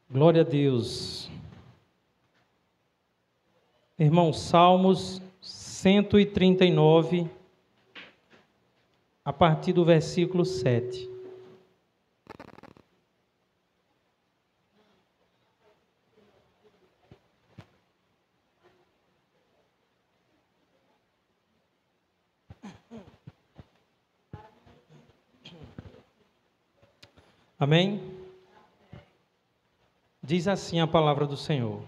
Glória a Deus. Irmão, Salmos 139, a partir do versículo 7. Amém? Diz assim a palavra do Senhor.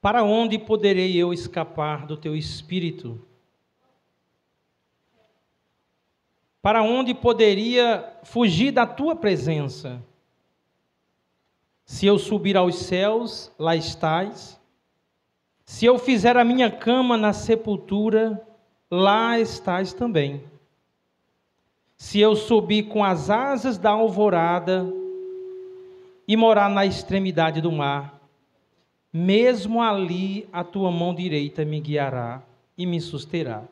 Para onde poderei eu escapar do teu espírito? Para onde poderia fugir da tua presença? Se eu subir aos céus, lá estás. Se eu fizer a minha cama na sepultura, lá estás também. Se eu subir com as asas da alvorada e morar na extremidade do mar, mesmo ali a tua mão direita me guiará e me susterá.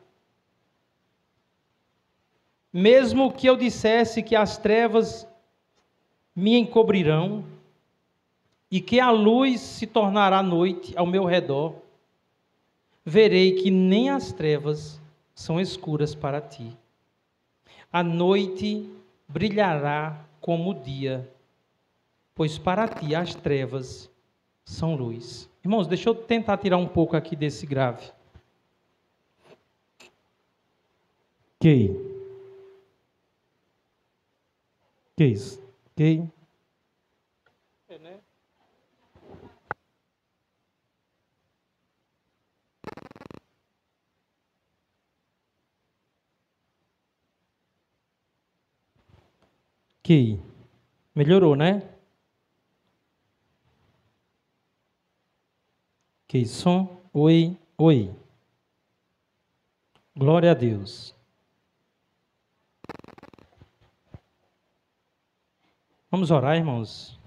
Mesmo que eu dissesse que as trevas me encobrirão e que a luz se tornará noite ao meu redor, verei que nem as trevas são escuras para ti. A noite brilhará como o dia, pois para ti as trevas são luz. Irmãos, deixa eu tentar tirar um pouco aqui desse grave. Que isso? Ok? É, né? Que melhorou, né? Que som? Oi, oi. Glória a Deus. Vamos orar, irmãos.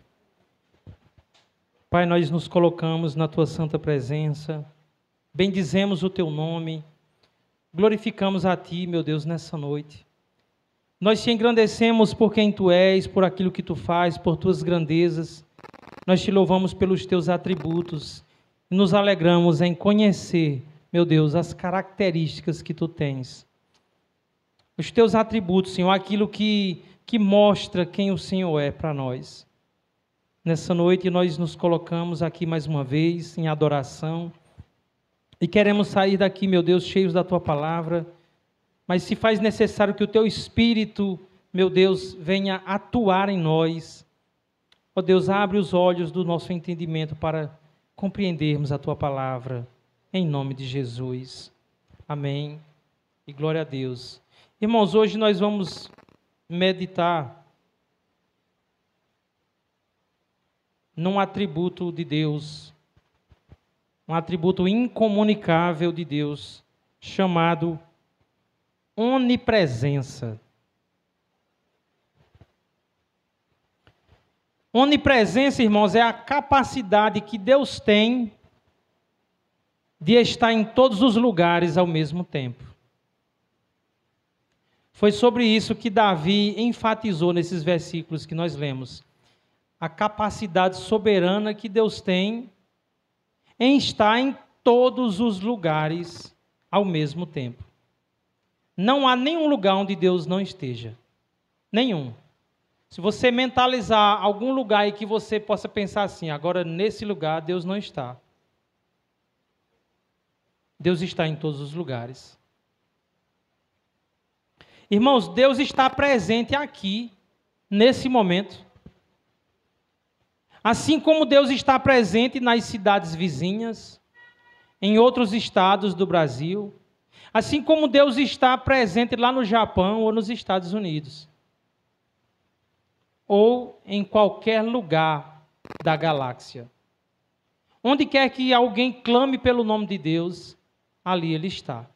Pai, nós nos colocamos na tua santa presença, bendizemos o teu nome, glorificamos a ti, meu Deus, nessa noite. Nós te engrandecemos por quem tu és, por aquilo que tu faz, por tuas grandezas. Nós te louvamos pelos teus atributos e nos alegramos em conhecer, meu Deus, as características que tu tens. Os teus atributos, Senhor, aquilo que mostra quem o Senhor é para nós. Nessa noite nós nos colocamos aqui mais uma vez em adoração e queremos sair daqui, meu Deus, cheios da tua palavra, mas se faz necessário que o teu Espírito, meu Deus, venha atuar em nós. Ó Deus, abre os olhos do nosso entendimento para compreendermos a tua palavra, em nome de Jesus. Amém. E glória a Deus. Irmãos, hoje nós vamos meditar num atributo de Deus, um atributo incomunicável de Deus, chamado onipresença. Onipresença, irmãos, é a capacidade que Deus tem de estar em todos os lugares ao mesmo tempo. Foi sobre isso que Davi enfatizou nesses versículos que nós lemos. A capacidade soberana que Deus tem em estar em todos os lugares ao mesmo tempo. Não há nenhum lugar onde Deus não esteja. Nenhum. Se você mentalizar algum lugar em que você possa pensar assim, agora nesse lugar Deus não está. Deus está em todos os lugares. Irmãos, Deus está presente aqui, nesse momento. Assim como Deus está presente nas cidades vizinhas, em outros estados do Brasil, assim como Deus está presente lá no Japão ou nos Estados Unidos, ou em qualquer lugar da galáxia. Onde quer que alguém clame pelo nome de Deus, ali Ele está.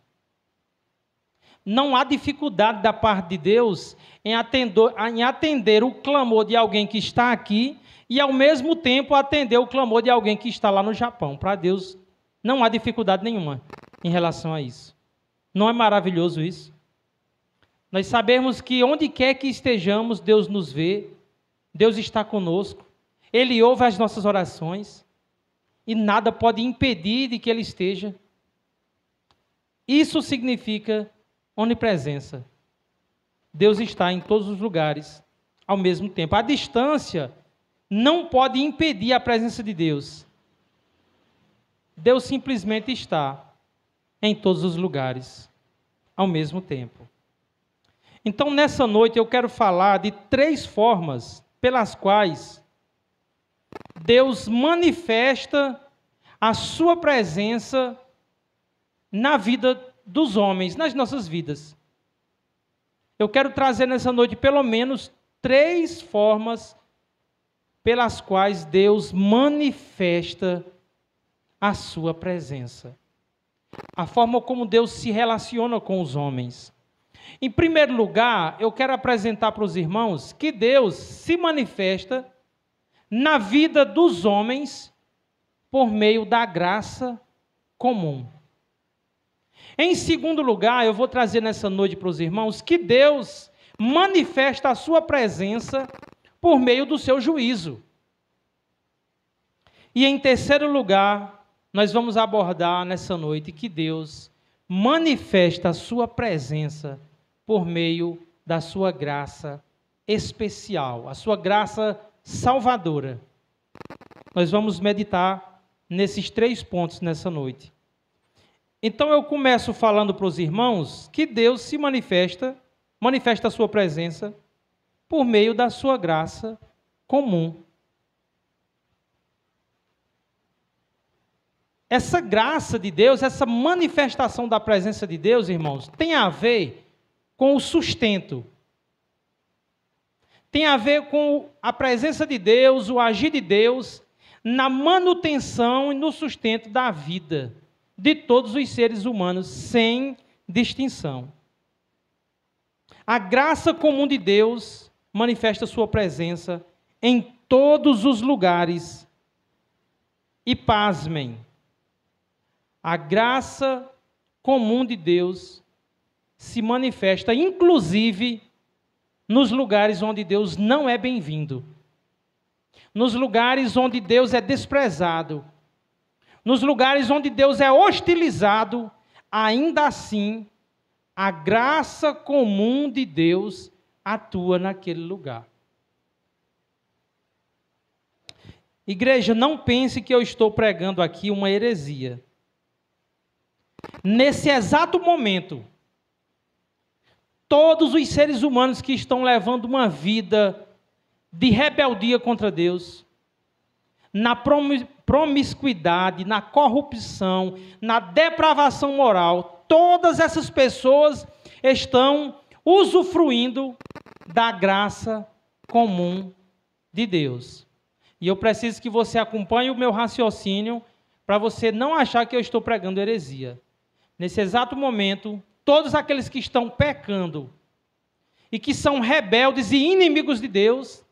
Não há dificuldade da parte de Deus em atender o clamor de alguém que está aqui e, ao mesmo tempo, atender o clamor de alguém que está lá no Japão. Para Deus, não há dificuldade nenhuma em relação a isso. Não é maravilhoso isso? Nós sabemos que onde quer que estejamos, Deus nos vê, Deus está conosco, Ele ouve as nossas orações, e nada pode impedir de que Ele esteja. Isso significa onipresença. Deus está em todos os lugares ao mesmo tempo. A distância não pode impedir a presença de Deus. Deus simplesmente está em todos os lugares ao mesmo tempo. Então, nessa noite, eu quero falar de 3 formas pelas quais Deus manifesta a sua presença na vida dos homens, nas nossas vidas. Eu quero trazer nessa noite pelo menos 3 formas pelas quais Deus manifesta a sua presença. A forma como Deus se relaciona com os homens. Em primeiro lugar, eu quero apresentar para os irmãos que Deus se manifesta na vida dos homens por meio da graça comum. Em segundo lugar, eu vou trazer nessa noite para os irmãos que Deus manifesta a sua presença por meio do seu juízo. E em terceiro lugar, nós vamos abordar nessa noite que Deus manifesta a sua presença por meio da sua graça especial, a sua graça salvadora. Nós vamos meditar nesses 3 pontos nessa noite. Então eu começo falando para os irmãos que Deus se manifesta a sua presença por meio da sua graça comum. Essa graça de Deus, essa manifestação da presença de Deus, irmãos, tem a ver com o sustento. Tem a ver com a presença de Deus, o agir de Deus, na manutenção e no sustento da vida de todos os seres humanos, sem distinção. A graça comum de Deus manifesta sua presença em todos os lugares. E pasmem, a graça comum de Deus se manifesta, inclusive, nos lugares onde Deus não é bem-vindo, nos lugares onde Deus é desprezado, nos lugares onde Deus é hostilizado, ainda assim, a graça comum de Deus atua naquele lugar. Igreja, não pense que eu estou pregando aqui uma heresia. Nesse exato momento, todos os seres humanos que estão levando uma vida de rebeldia contra Deus, na promiscuidade, na corrupção, na depravação moral, todas essas pessoas estão usufruindo da graça comum de Deus. E eu preciso que você acompanhe o meu raciocínio para você não achar que eu estou pregando heresia. Nesse exato momento, todos aqueles que estão pecando e que são rebeldes e inimigos de Deus,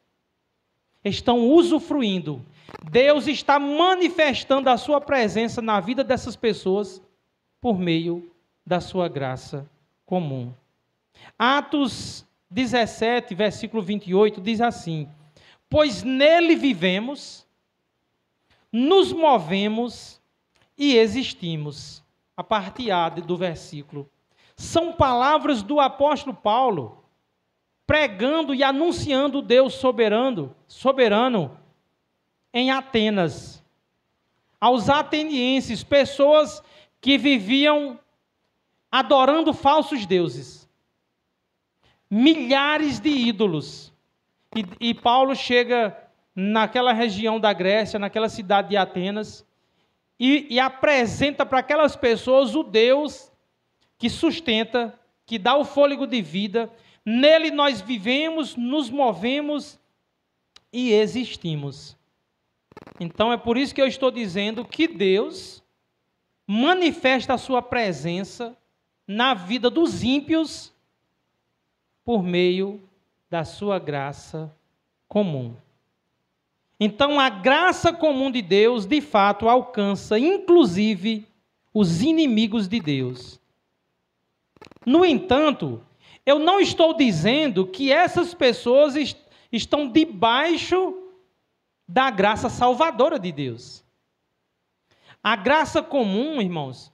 estão usufruindo. Deus está manifestando a sua presença na vida dessas pessoas por meio da sua graça comum. Atos 17, versículo 28, diz assim: pois nele vivemos, nos movemos e existimos. A parte A do versículo. São palavras do apóstolo Paulo, pregando e anunciando o Deus soberano em Atenas. Aos atenienses, pessoas que viviam adorando falsos deuses. Milhares de ídolos. E Paulo chega naquela região da Grécia, naquela cidade de Atenas, e apresenta para aquelas pessoas o Deus que sustenta, que dá o fôlego de vida. Nele nós vivemos, nos movemos e existimos. Então é por isso que eu estou dizendo que Deus manifesta a sua presença na vida dos ímpios por meio da sua graça comum. Então, a graça comum de Deus, de fato, alcança, inclusive, os inimigos de Deus. No entanto, eu não estou dizendo que essas pessoas estão debaixo da graça salvadora de Deus. A graça comum, irmãos,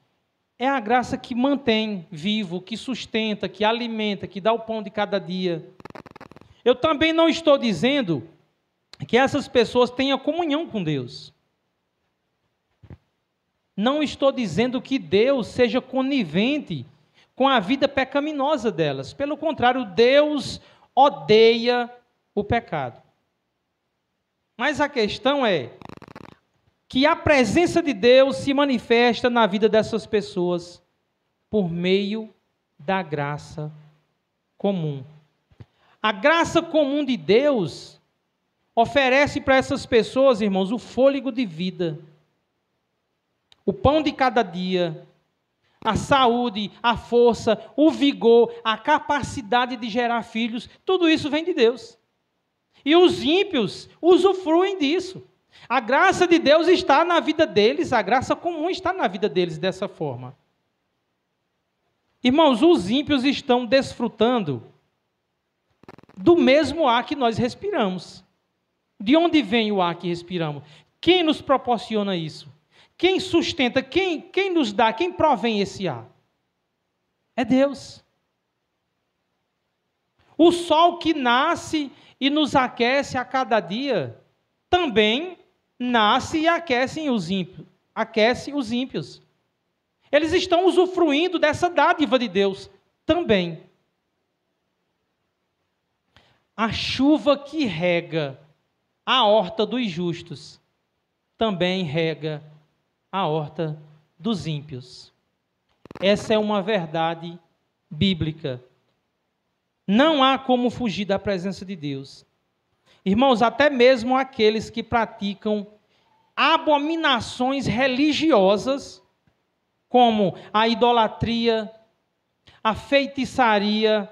é a graça que mantém vivo, que sustenta, que alimenta, que dá o pão de cada dia. Eu também não estou dizendo que essas pessoas tenham comunhão com Deus. Não estou dizendo que Deus seja conivente com a vida pecaminosa delas. Pelo contrário, Deus odeia o pecado. Mas a questão é que a presença de Deus se manifesta na vida dessas pessoas por meio da graça comum. A graça comum de Deus oferece para essas pessoas, irmãos, o fôlego de vida, o pão de cada dia, a saúde, a força, o vigor, a capacidade de gerar filhos, tudo isso vem de Deus. E os ímpios usufruem disso. A graça de Deus está na vida deles, a graça comum está na vida deles dessa forma. Irmãos, os ímpios estão desfrutando do mesmo ar que nós respiramos. De onde vem o ar que respiramos? Quem nos proporciona isso? Quem sustenta, quem nos dá, quem provém esse ar? É Deus. O sol que nasce e nos aquece a cada dia, também nasce e aquece os ímpios. Eles estão usufruindo dessa dádiva de Deus também. A chuva que rega a horta dos justos também rega a horta dos ímpios. Essa é uma verdade bíblica. Não há como fugir da presença de Deus. Irmãos, até mesmo aqueles que praticam abominações religiosas, como a idolatria, a feitiçaria,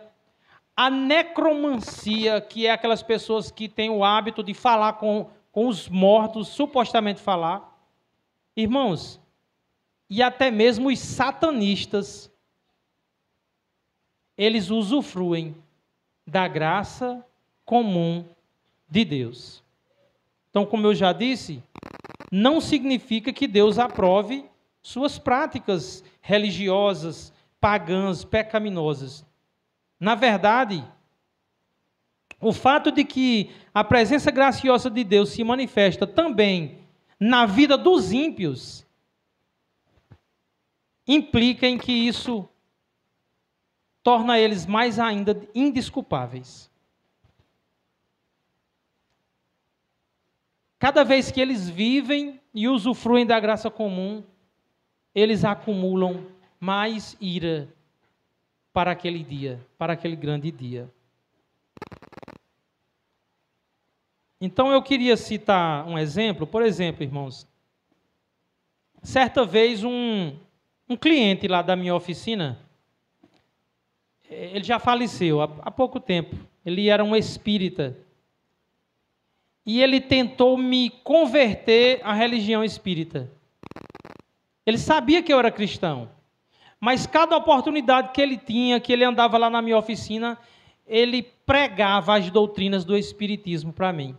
a necromancia, que é aquelas pessoas que têm o hábito de falar com os mortos, supostamente falar. Irmãos, e até mesmo os satanistas, eles usufruem da graça comum de Deus. Então, como eu já disse, não significa que Deus aprove suas práticas religiosas, pagãs, pecaminosas. Na verdade, o fato de que a presença graciosa de Deus se manifesta também na vida dos ímpios implica em que isso torna eles mais ainda indesculpáveis. Cada vez que eles vivem e usufruem da graça comum, eles acumulam mais ira para aquele dia, para aquele grande dia. Então eu queria citar um exemplo. Por exemplo, irmãos, certa vez um cliente lá da minha oficina, ele já faleceu há pouco tempo. Ele era um espírita. E ele tentou me converter à religião espírita. Ele sabia que eu era cristão. Mas cada oportunidade que ele tinha, que ele andava lá na minha oficina, ele pregava as doutrinas do espiritismo para mim.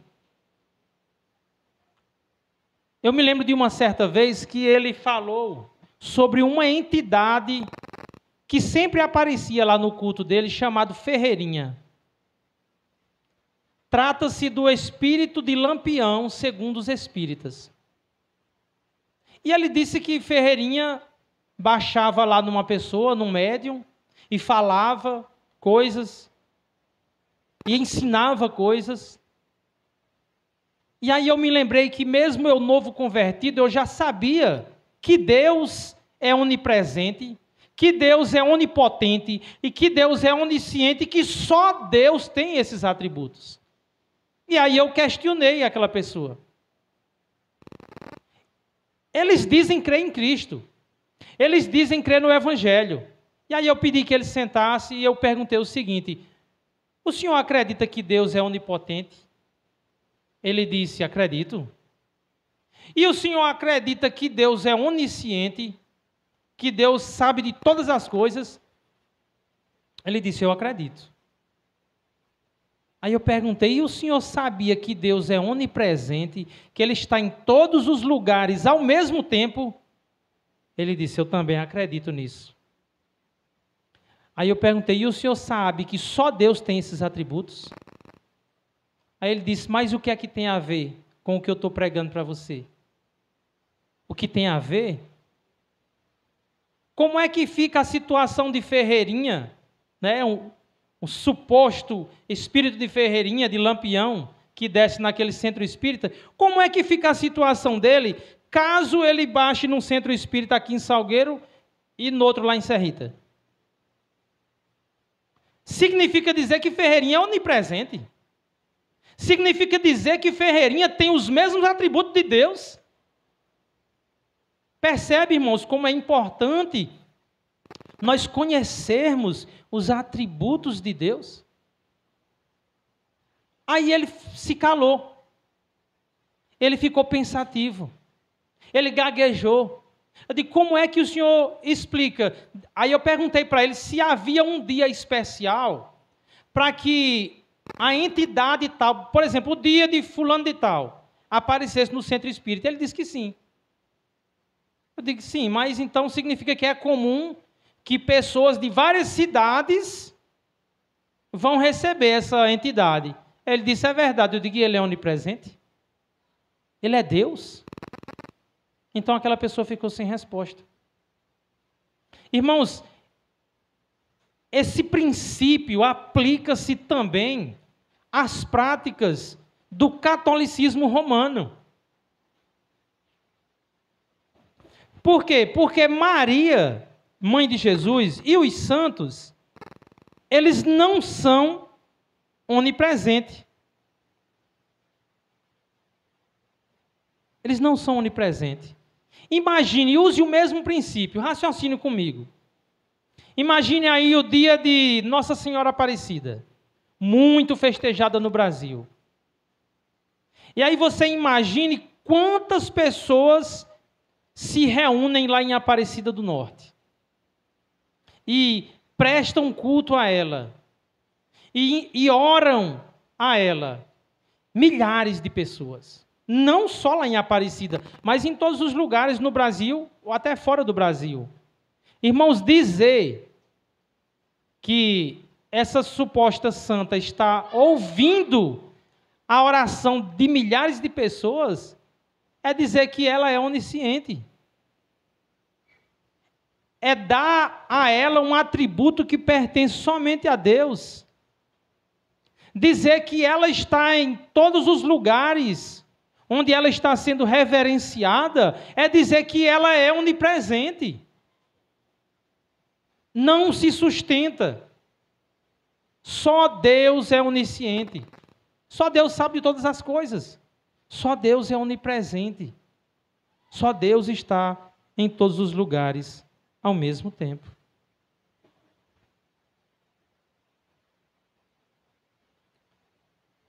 Eu me lembro de uma certa vez que ele falou sobre uma entidade que sempre aparecia lá no culto dele, chamado Ferreirinha. Trata-se do espírito de Lampião, segundo os espíritas. E ele disse que Ferreirinha baixava lá numa pessoa, num médium, e falava coisas, e ensinava coisas. E aí eu me lembrei que mesmo eu novo convertido, eu já sabia que Deus é onipresente, que Deus é onipotente e que Deus é onisciente e que só Deus tem esses atributos. E aí eu questionei aquela pessoa. Eles dizem crer em Cristo. Eles dizem crer no Evangelho. E aí eu pedi que ele sentasse e eu perguntei o seguinte: o senhor acredita que Deus é onipotente? Ele disse: acredito. E o senhor acredita que Deus é onisciente? Que Deus sabe de todas as coisas? Ele disse: eu acredito. Aí eu perguntei, e o senhor sabia que Deus é onipresente, que Ele está em todos os lugares ao mesmo tempo? Ele disse, eu também acredito nisso. Aí eu perguntei, e o senhor sabe que só Deus tem esses atributos? Aí ele disse, mas o que é que tem a ver com o que eu estou pregando para você? O que tem a ver? Como é que fica a situação de Ferreirinha, né? Um suposto espírito de Ferreirinha, de Lampião, que desce naquele centro espírita? Como é que fica a situação dele, caso ele baixe num centro espírita aqui em Salgueiro e no outro lá em Serrita? Significa dizer que Ferreirinha é onipresente. Significa dizer que Ferreirinha tem os mesmos atributos de Deus. Percebe, irmãos, como é importante nós conhecermos os atributos de Deus? Aí ele se calou. Ele ficou pensativo. Ele gaguejou. Eu digo, como é que o senhor explica? Aí eu perguntei para ele se havia um dia especial para que a entidade tal, por exemplo, o dia de fulano de tal, aparecesse no centro espírita. Ele disse que sim. Eu digo, sim, mas então significa que é comum que pessoas de várias cidades vão receber essa entidade. Ele disse, é verdade. Eu digo, ele é onipresente? Ele é Deus? Então aquela pessoa ficou sem resposta. Irmãos, esse princípio aplica-se também às práticas do catolicismo romano. Por quê? Porque Maria, mãe de Jesus, e os santos, eles não são onipresentes. Eles não são onipresentes. Imagine, use o mesmo princípio, raciocine comigo. Imagine aí o dia de Nossa Senhora Aparecida, muito festejada no Brasil. E aí você imagine quantas pessoas se reúnem lá em Aparecida do Norte e prestam culto a ela e oram a ela. Milhares de pessoas. Não só lá em Aparecida, mas em todos os lugares no Brasil ou até fora do Brasil. Irmãos, dizer que essa suposta santa está ouvindo a oração de milhares de pessoas é dizer que ela é onisciente. É dar a ela um atributo que pertence somente a Deus. Dizer que ela está em todos os lugares onde ela está sendo reverenciada, é dizer que ela é onipresente. Não se sustenta. Só Deus é onisciente. Só Deus sabe de todas as coisas. Só Deus é onipresente. Só Deus está em todos os lugares ao mesmo tempo.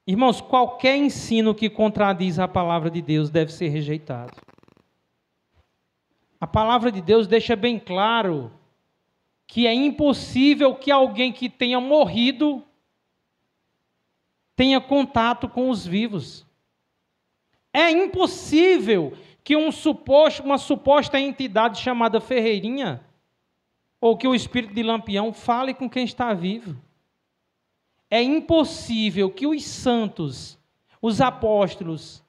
Irmãos, qualquer ensino que contradiz a palavra de Deus deve ser rejeitado. A palavra de Deus deixa bem claro que é impossível que alguém que tenha morrido tenha contato com os vivos. É impossível que uma suposta entidade chamada Ferreirinha ou que o espírito de Lampião fale com quem está vivo. É impossível que os santos, os apóstolos,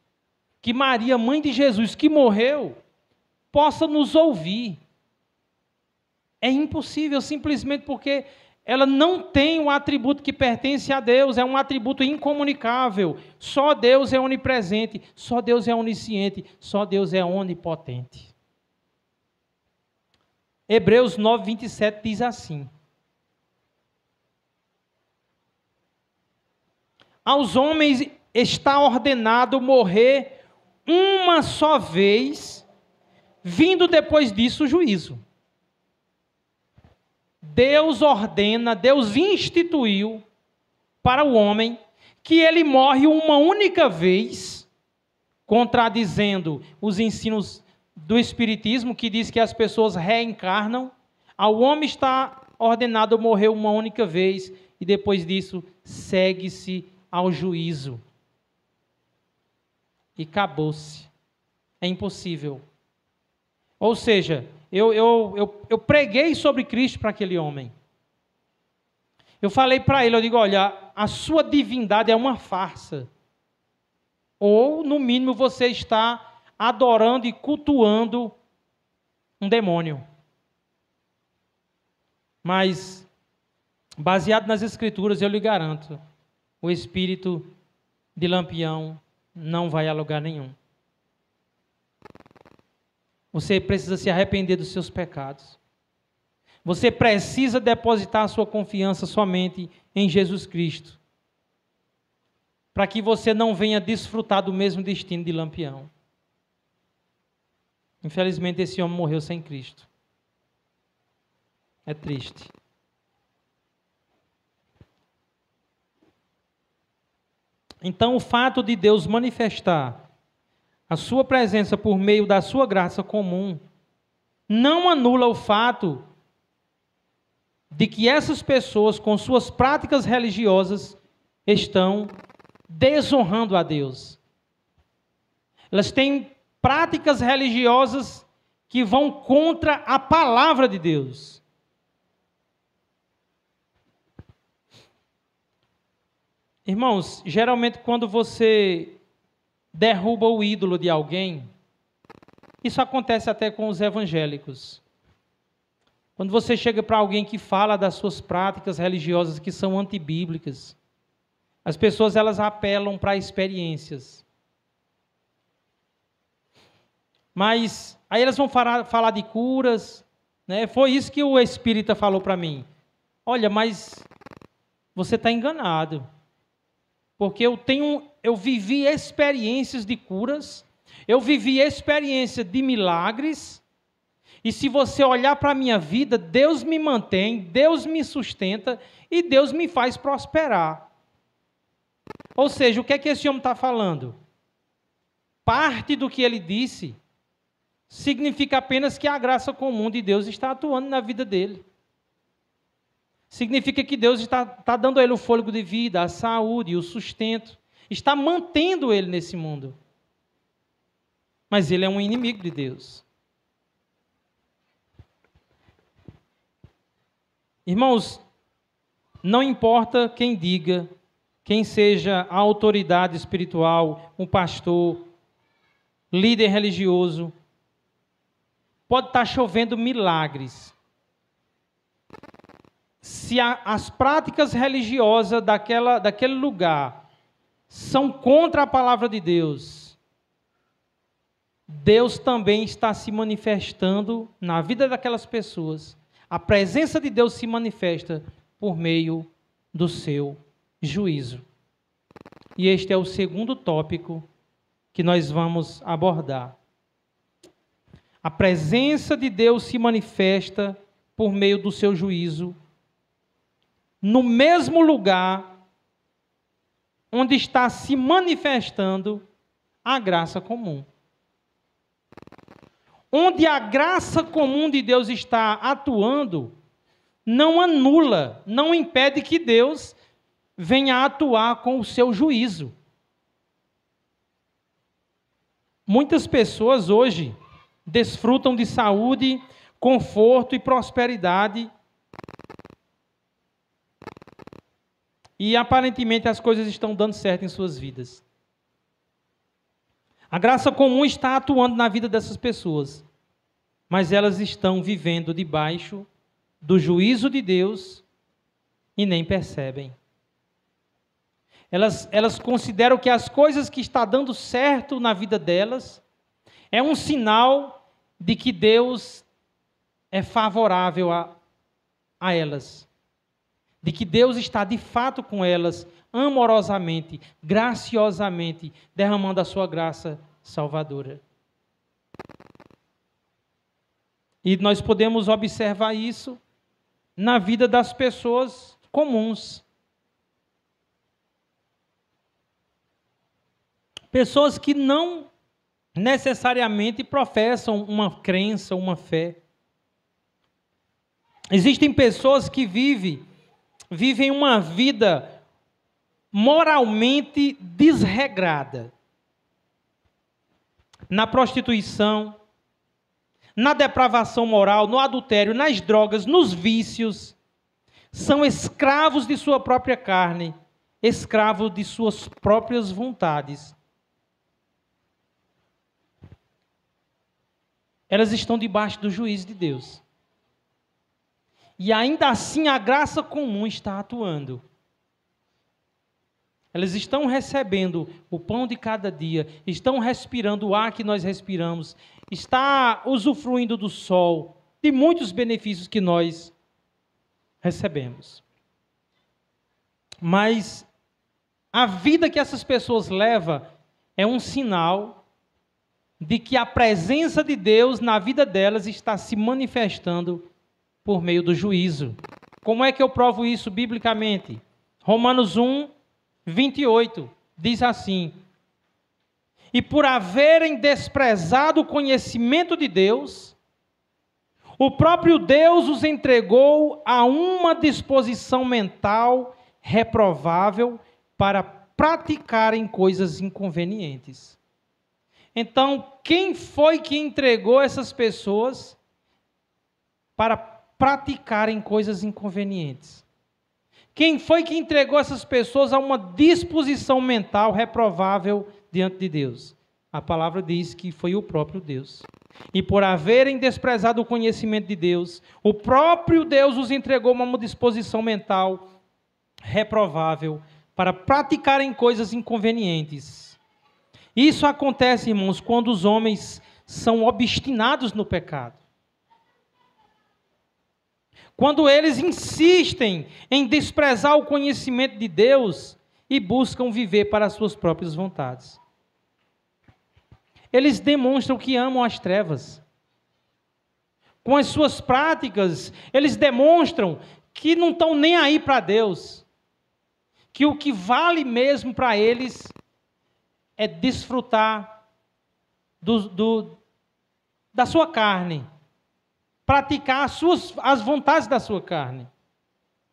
que Maria, mãe de Jesus, que morreu, possa nos ouvir. É impossível, simplesmente porque ela não tem um atributo que pertence a Deus, é um atributo incomunicável. Só Deus é onipresente, só Deus é onisciente, só Deus é onipotente. Hebreus 9, 27 diz assim: aos homens está ordenado morrer uma só vez, vindo depois disso o juízo. Deus ordena, Deus instituiu para o homem que ele morre uma única vez, contradizendo os ensinos do Espiritismo, que diz que as pessoas reencarnam. Ao homem está ordenado morrer uma única vez, e depois disso segue-se ao juízo. E acabou-se. É impossível. Ou seja, eu preguei sobre Cristo para aquele homem. Eu falei para ele, eu digo, olha, a sua divindade é uma farsa. Ou, no mínimo, você está adorando e cultuando um demônio. Mas, baseado nas Escrituras, eu lhe garanto, o espírito de Lampião não vai a lugar nenhum. Você precisa se arrepender dos seus pecados. Você precisa depositar a sua confiança somente em Jesus Cristo, para que você não venha desfrutar do mesmo destino de Lampião. Infelizmente, esse homem morreu sem Cristo. É triste. Então, o fato de Deus manifestar a sua presença por meio da sua graça comum não anula o fato de que essas pessoas, com suas práticas religiosas, estão desonrando a Deus. Elas têm práticas religiosas que vão contra a palavra de Deus. Irmãos, geralmente quando você derruba o ídolo de alguém, isso acontece até com os evangélicos. Quando você chega para alguém que fala das suas práticas religiosas que são antibíblicas, as pessoas elas apelam para experiências. Mas aí elas vão falar de curas, né? Foi isso que o espírita falou para mim. Olha, mas você está enganado. Porque eu vivi experiências de curas, eu vivi experiência de milagres. E se você olhar para a minha vida, Deus me mantém, Deus me sustenta e Deus me faz prosperar. Ou seja, o que é que esse homem está falando? Parte do que ele disse significa apenas que a graça comum de Deus está atuando na vida dele. Significa que Deus está dando a ele o fôlego de vida, a saúde, o sustento. Está mantendo ele nesse mundo. Mas ele é um inimigo de Deus. Irmãos, não importa quem diga, quem seja a autoridade espiritual, um pastor, líder religioso, pode estar chovendo milagres. Se as práticas religiosas daquele lugar são contra a palavra de Deus, Deus também está se manifestando na vida daquelas pessoas. A presença de Deus se manifesta por meio do seu juízo. E este é o segundo tópico que nós vamos abordar. A presença de Deus se manifesta por meio do seu juízo no mesmo lugar onde está se manifestando a graça comum. Onde a graça comum de Deus está atuando, não anula, não impede que Deus venha atuar com o seu juízo. Muitas pessoas hoje desfrutam de saúde, conforto e prosperidade, e aparentemente as coisas estão dando certo em suas vidas. A graça comum está atuando na vida dessas pessoas, mas elas estão vivendo debaixo do juízo de Deus e nem percebem. Elas consideram que as coisas que estão dando certo na vida delas é um sinal de que Deus é favorável a elas, de que Deus está de fato com elas, amorosamente, graciosamente, derramando a sua graça salvadora. E nós podemos observar isso na vida das pessoas comuns. Pessoas que não necessariamente professam uma crença, uma fé. Existem pessoas que vivem uma vida moralmente desregrada, na prostituição, na depravação moral, no adultério, nas drogas, nos vícios, são escravos de sua própria carne, escravos de suas próprias vontades. Elas estão debaixo do juízo de Deus. E ainda assim a graça comum está atuando. Elas estão recebendo o pão de cada dia, estão respirando o ar que nós respiramos, está usufruindo do sol, de muitos benefícios que nós recebemos. Mas a vida que essas pessoas levam é um sinal de que a presença de Deus na vida delas está se manifestando por meio do juízo. Como é que eu provo isso biblicamente? Romanos 1, 28, diz assim: e por haverem desprezado o conhecimento de Deus, o próprio Deus os entregou a uma disposição mental reprovável para praticarem coisas inconvenientes. Então, quem foi que entregou essas pessoas para praticarem coisas inconvenientes? Quem foi que entregou essas pessoas a uma disposição mental reprovável diante de Deus? A palavra diz que foi o próprio Deus. E por haverem desprezado o conhecimento de Deus, o próprio Deus os entregou a uma disposição mental reprovável para praticarem coisas inconvenientes. Isso acontece, irmãos, quando os homens são obstinados no pecado. Quando eles insistem em desprezar o conhecimento de Deus e buscam viver para as suas próprias vontades. Eles demonstram que amam as trevas. Com as suas práticas, eles demonstram que não estão nem aí para Deus. Que o que vale mesmo para eles é desfrutar da sua carne. Praticar as vontades da sua carne.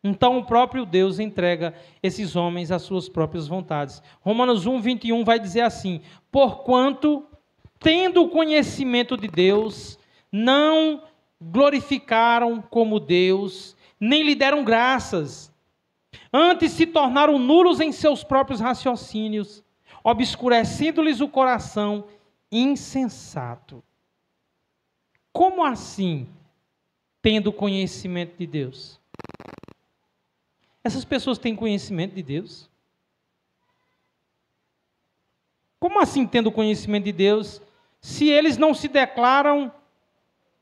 Então o próprio Deus entrega esses homens às suas próprias vontades. Romanos 1, 21 vai dizer assim: porquanto, tendo o conhecimento de Deus, não glorificaram como Deus, nem lhe deram graças. Antes se tornaram nulos em seus próprios raciocínios, obscurecendo-lhes o coração insensato. Como assim? Tendo conhecimento de Deus. Essas pessoas têm conhecimento de Deus? Como assim tendo conhecimento de Deus, se eles não se declaram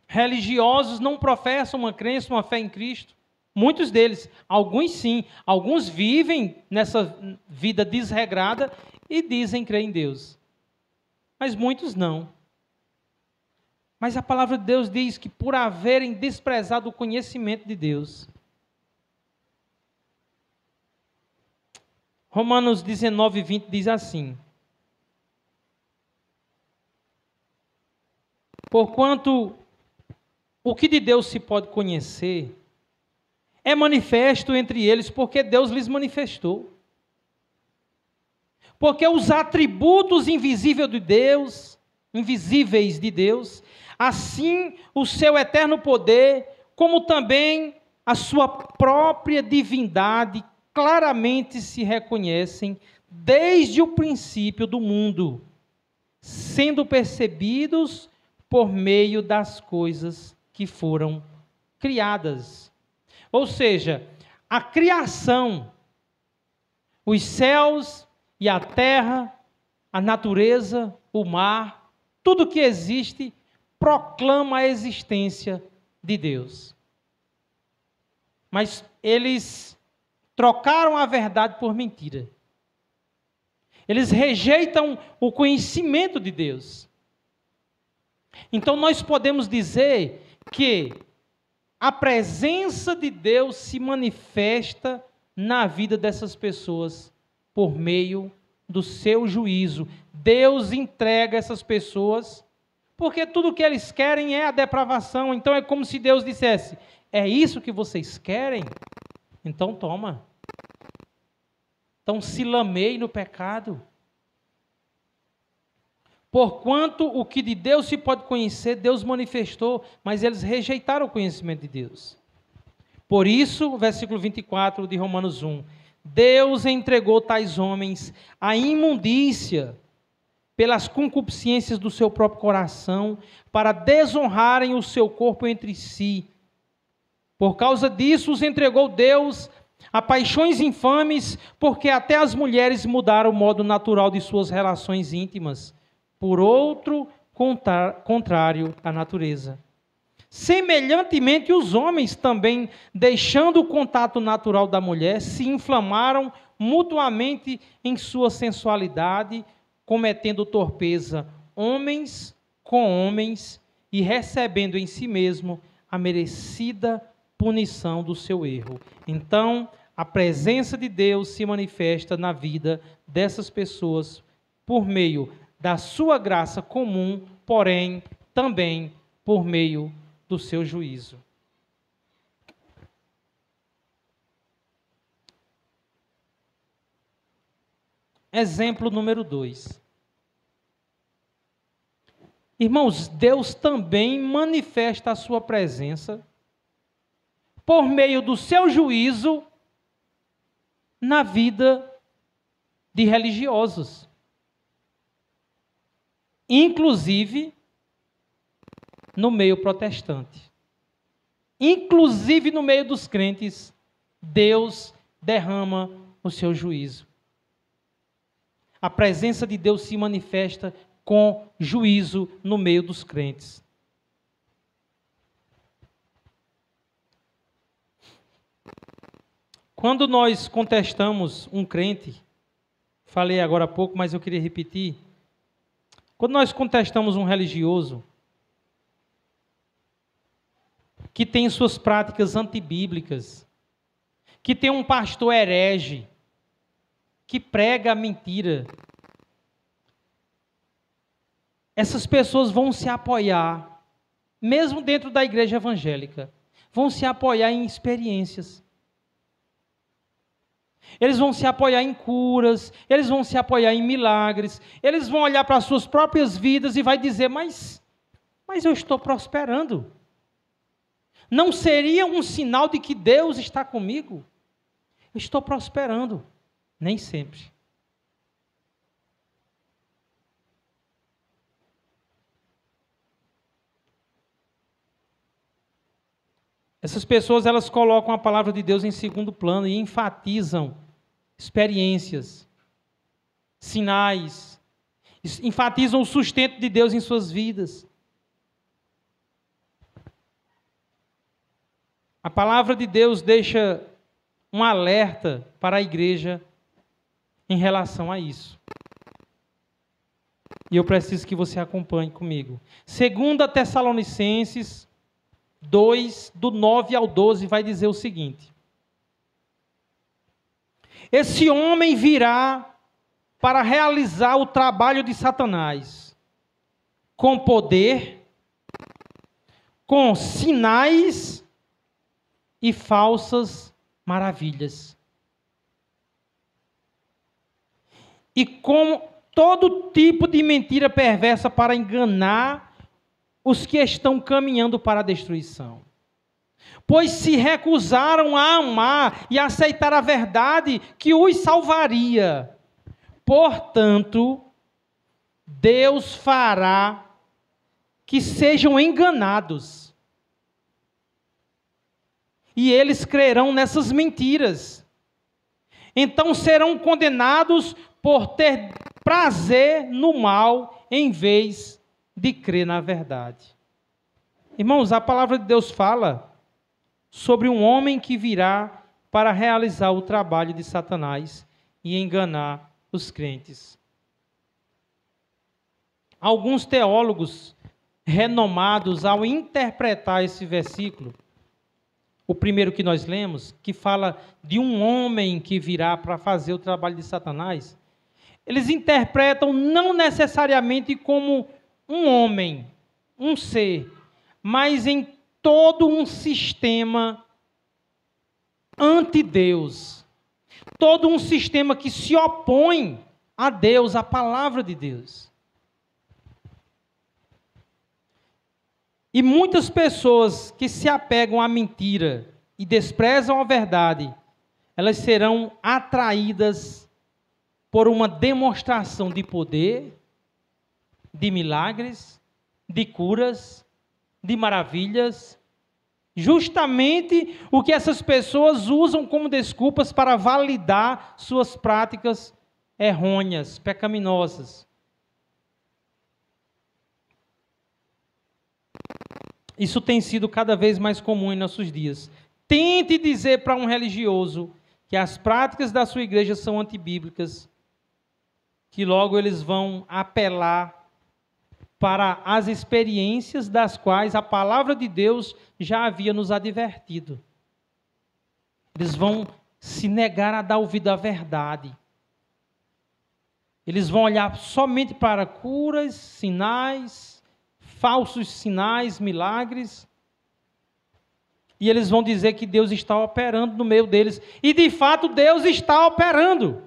religiosos, não professam uma crença, uma fé em Cristo? Muitos deles, alguns sim, alguns vivem nessa vida desregrada e dizem crer em Deus. Mas muitos não. Mas a palavra de Deus diz que por haverem desprezado o conhecimento de Deus. Romanos 19, 20 diz assim: porquanto o que de Deus se pode conhecer é manifesto entre eles, porque Deus lhes manifestou. Porque os atributos invisíveis de Deus, assim o seu eterno poder, como também a sua própria divindade, claramente se reconhecem desde o princípio do mundo, sendo percebidos por meio das coisas que foram criadas. Ou seja, a criação, os céus e a terra, a natureza, o mar, tudo que existe proclama a existência de Deus. Mas eles trocaram a verdade por mentira. Eles rejeitam o conhecimento de Deus. Então nós podemos dizer que a presença de Deus se manifesta na vida dessas pessoas por meio do seu juízo. Deus entrega essas pessoas, porque tudo que eles querem é a depravação. Então é como se Deus dissesse: é isso que vocês querem? Então toma. Então se lameie no pecado. Porquanto o que de Deus se pode conhecer, Deus manifestou, mas eles rejeitaram o conhecimento de Deus. Por isso, versículo 24 de Romanos 1, Deus entregou tais homens à imundícia pelas concupiscências do seu próprio coração, para desonrarem o seu corpo entre si. Por causa disso, os entregou Deus a paixões infames, porque até as mulheres mudaram o modo natural de suas relações íntimas, por outro contrário à natureza. Semelhantemente, os homens também, deixando o contato natural da mulher, se inflamaram mutuamente em sua sensualidade, cometendo torpeza homens com homens e recebendo em si mesmo a merecida punição do seu erro. Então, a presença de Deus se manifesta na vida dessas pessoas por meio da sua graça comum, porém, também por meio do seu juízo. Exemplo número 2. Irmãos, Deus também manifesta a sua presença por meio do seu juízo na vida de religiosos. Inclusive no meio protestante. Inclusive no meio dos crentes, Deus derrama o seu juízo. A presença de Deus se manifesta com juízo no meio dos crentes. Quando nós contestamos um crente, falei agora há pouco, mas eu queria repetir. Quando nós contestamos um religioso que tem suas práticas antibíblicas, que tem um pastor herege, que prega a mentira, essas pessoas vão se apoiar, mesmo dentro da igreja evangélica, vão se apoiar em experiências. Eles vão se apoiar em curas, eles vão se apoiar em milagres, eles vão olhar para as suas próprias vidas e vai dizer, mas eu estou prosperando. Não seria um sinal de que Deus está comigo? Eu estou prosperando. Nem sempre. Essas pessoas, elas colocam a palavra de Deus em segundo plano e enfatizam experiências, sinais, enfatizam o sustento de Deus em suas vidas. A palavra de Deus deixa um alerta para a igreja em relação a isso. E eu preciso que você acompanhe comigo. 2 Tessalonicenses 2, do 9 ao 12, vai dizer o seguinte: esse homem virá para realizar o trabalho de Satanás, com poder, com sinais e falsas maravilhas. E com todo tipo de mentira perversa para enganar os que estão caminhando para a destruição. Pois se recusaram a amar e aceitar a verdade que os salvaria. Portanto, Deus fará que sejam enganados. E eles crerão nessas mentiras. Então serão condenados por ter prazer no mal em vez de crer na verdade. Irmãos, a palavra de Deus fala sobre um homem que virá para realizar o trabalho de Satanás e enganar os crentes. Alguns teólogos renomados, ao interpretar esse versículo, o primeiro que nós lemos, que fala de um homem que virá para fazer o trabalho de Satanás, eles interpretam não necessariamente como um homem, um ser, mas em todo um sistema anti-Deus. todo um sistema que se opõe a Deus, à palavra de Deus. E muitas pessoas que se apegam à mentira e desprezam a verdade, elas serão atraídas por uma demonstração de poder, de milagres, de curas, de maravilhas, justamente o que essas pessoas usam como desculpas para validar suas práticas errôneas, pecaminosas. Isso tem sido cada vez mais comum em nossos dias. Tente dizer para um religioso que as práticas da sua igreja são antibíblicas, que logo eles vão apelar para as experiências das quais a palavra de Deus já havia nos advertido. Eles vão se negar a dar ouvido à verdade. Eles vão olhar somente para curas, sinais, falsos sinais, milagres. E eles vão dizer que Deus está operando no meio deles. E de fato Deus está operando.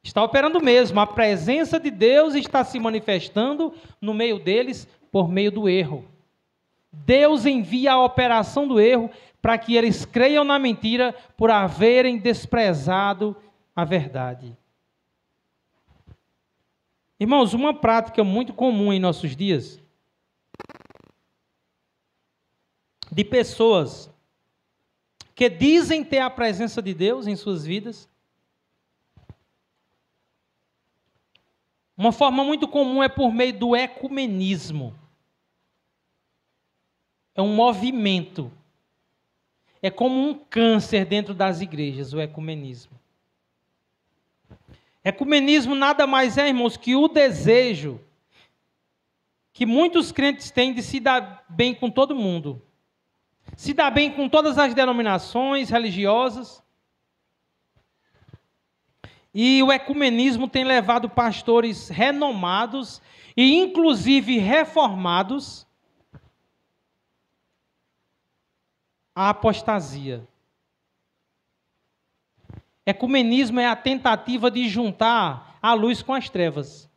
Está operando mesmo. A presença de Deus está se manifestando no meio deles por meio do erro. Deus envia a operação do erro para que eles creiam na mentira por haverem desprezado a verdade. Irmãos, uma prática muito comum em nossos dias de pessoas que dizem ter a presença de Deus em suas vidas. Uma forma muito comum é por meio do ecumenismo. É um movimento. É como um câncer dentro das igrejas, o ecumenismo. Ecumenismo nada mais é, irmãos, que o desejo que muitos crentes têm de se dar bem com todo mundo. Se dar bem com todas as denominações religiosas. E o ecumenismo tem levado pastores renomados e inclusive reformados à apostasia. Ecumenismo é a tentativa de juntar a luz com as trevas.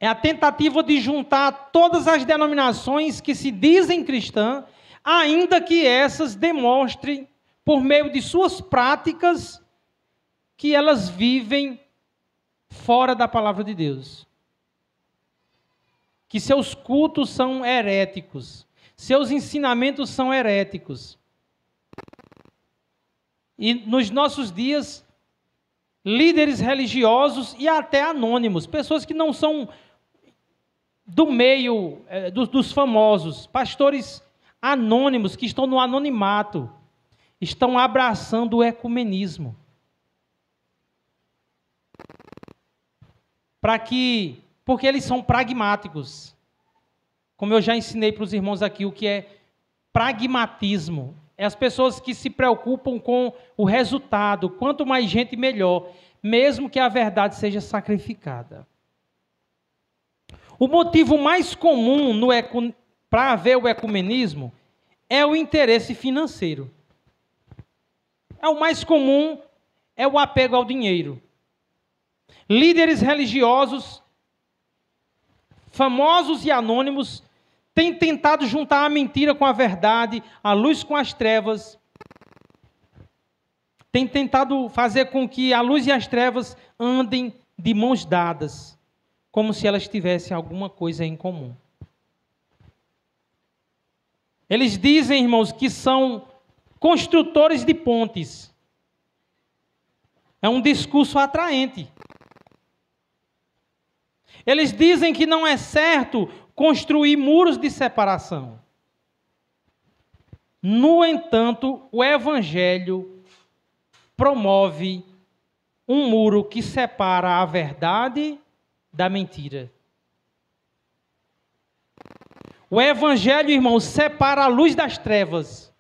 É a tentativa de juntar todas as denominações que se dizem cristãs, ainda que essas demonstrem, por meio de suas práticas, que elas vivem fora da palavra de Deus. Que seus cultos são heréticos. Seus ensinamentos são heréticos. E nos nossos dias, líderes religiosos e até anônimos, pessoas que não são do meio dos famosos, pastores anônimos que estão no anonimato, estão abraçando o ecumenismo. Porque eles são pragmáticos. Como eu já ensinei para os irmãos aqui o que é pragmatismo. É as pessoas que se preocupam com o resultado. Quanto mais gente, melhor. Mesmo que a verdade seja sacrificada. O motivo mais comum para haver o ecumenismo é o interesse financeiro. É o mais comum, é o apego ao dinheiro. Líderes religiosos, famosos e anônimos, têm tentado juntar a mentira com a verdade, a luz com as trevas. Têm tentado fazer com que a luz e as trevas andem de mãos dadas, como se elas tivessem alguma coisa em comum. Eles dizem, irmãos, que são construtores de pontes. É um discurso atraente. Eles dizem que não é certo construir muros de separação. No entanto, o Evangelho promove um muro que separa a verdade da mentira. O Evangelho, irmãos, separa a luz das trevas.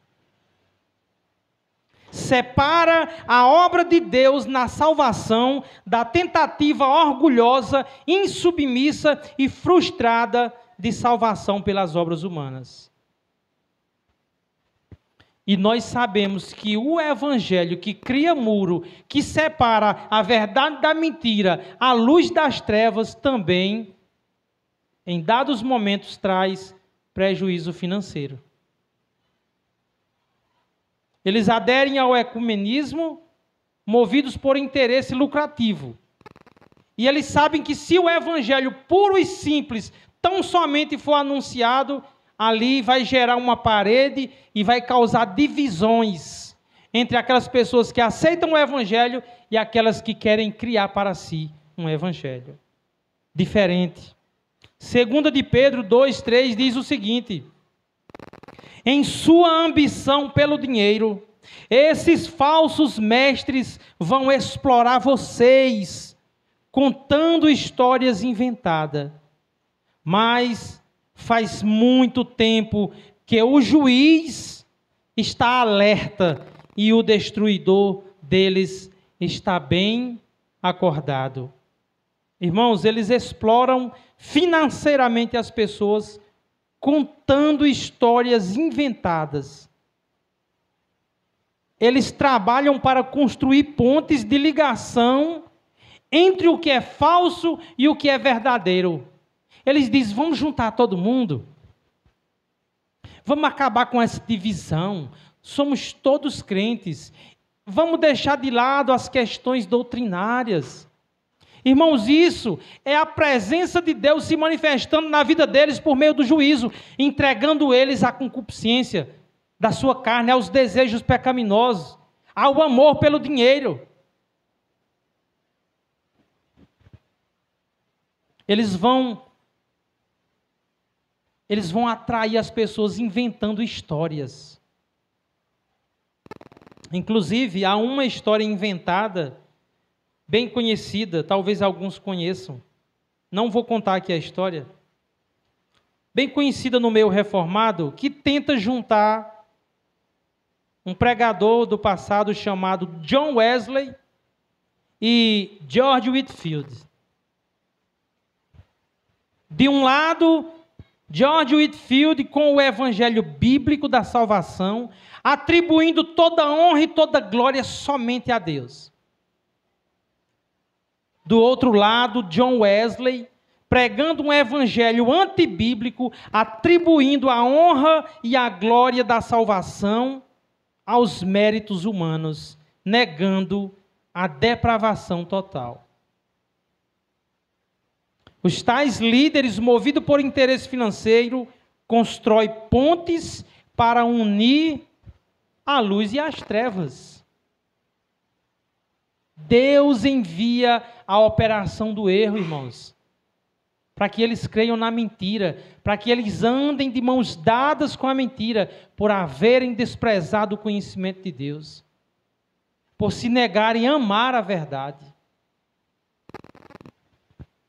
Separa a obra de Deus na salvação da tentativa orgulhosa, insubmissa e frustrada de salvação pelas obras humanas. E nós sabemos que o evangelho que cria muro, que separa a verdade da mentira, a luz das trevas, também, em dados momentos, traz prejuízo financeiro. Eles aderem ao ecumenismo, movidos por interesse lucrativo. E eles sabem que se o evangelho puro e simples tão somente for anunciado, ali vai gerar uma parede e vai causar divisões entre aquelas pessoas que aceitam o evangelho e aquelas que querem criar para si um evangelho diferente. 2 de Pedro 2,3 diz o seguinte: em sua ambição pelo dinheiro, esses falsos mestres vão explorar vocês, contando histórias inventadas. Mas faz muito tempo que o juiz está alerta e o destruidor deles está bem acordado. Irmãos, eles exploram financeiramente as pessoas, contando histórias inventadas. Eles trabalham para construir pontes de ligação entre o que é falso e o que é verdadeiro. Eles dizem, vamos juntar todo mundo, vamos acabar com essa divisão, somos todos crentes, vamos deixar de lado as questões doutrinárias. Irmãos, isso é a presença de Deus se manifestando na vida deles por meio do juízo, entregando eles à concupiscência da sua carne, aos desejos pecaminosos, ao amor pelo dinheiro. Eles vão atrair as pessoas inventando histórias. Inclusive, há uma história inventada, bem conhecida, talvez alguns conheçam. Não vou contar aqui a história. Bem conhecida no meio reformado, que tenta juntar um pregador do passado chamado John Wesley e George Whitefield. De um lado, George Whitefield com o evangelho bíblico da salvação, atribuindo toda a honra e toda a glória somente a Deus. Do outro lado, John Wesley, pregando um evangelho antibíblico, atribuindo a honra e a glória da salvação aos méritos humanos, negando a depravação total. Os tais líderes, movidos por interesse financeiro, constroem pontes para unir a luz e as trevas. Deus envia a operação do erro, irmãos, para que eles creiam na mentira, para que eles andem de mãos dadas com a mentira, por haverem desprezado o conhecimento de Deus, por se negarem a amar a verdade.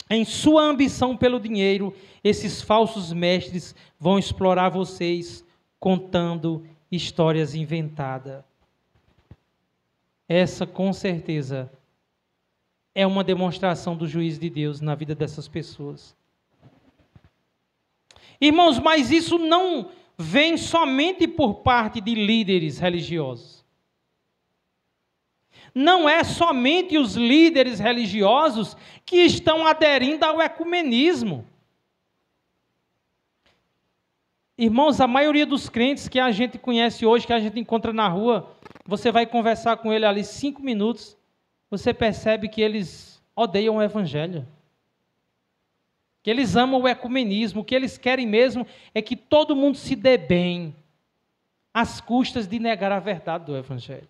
Em sua ambição pelo dinheiro, esses falsos mestres vão explorar vocês, contando histórias inventadas. Essa, com certeza, é uma demonstração do juízo de Deus na vida dessas pessoas. Irmãos, mas isso não vem somente por parte de líderes religiosos. Não é somente os líderes religiosos que estão aderindo ao ecumenismo. Irmãos, a maioria dos crentes que a gente conhece hoje, que a gente encontra na rua, você vai conversar com ele ali 5 minutos, você percebe que eles odeiam o evangelho. Que eles amam o ecumenismo, o que eles querem mesmo é que todo mundo se dê bem, às custas de negar a verdade do evangelho.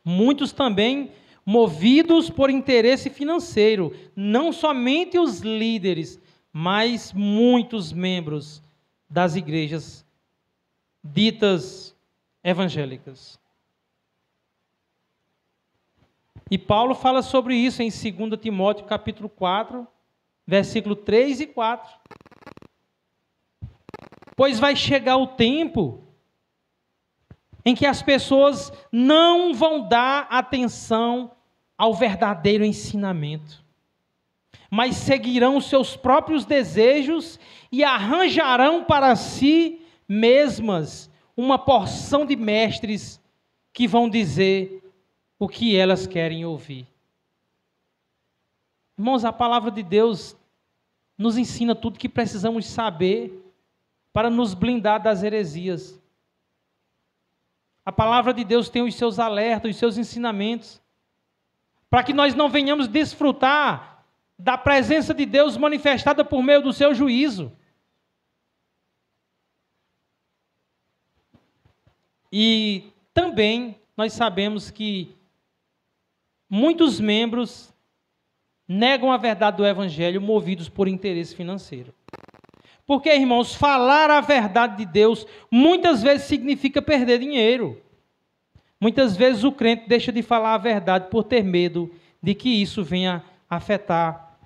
Muitos também movidos por interesse financeiro, não somente os líderes, mas muitos membros das igrejas ditas evangélicas. E Paulo fala sobre isso em 2 Timóteo capítulo 4, versículo 3 e 4. Pois vai chegar o tempo em que as pessoas não vão dar atenção ao verdadeiro ensinamento, mas seguirão os seus próprios desejos e arranjarão para si mesmas uma porção de mestres que vão dizer o que elas querem ouvir. Irmãos, a palavra de Deus nos ensina tudo que precisamos saber para nos blindar das heresias. A palavra de Deus tem os seus alertas, os seus ensinamentos, para que nós não venhamos desfrutar da presença de Deus manifestada por meio do seu juízo. E também nós sabemos que muitos membros negam a verdade do Evangelho movidos por interesse financeiro. Porque, irmãos, falar a verdade de Deus muitas vezes significa perder dinheiro. Muitas vezes o crente deixa de falar a verdade por ter medo de que isso venha afetar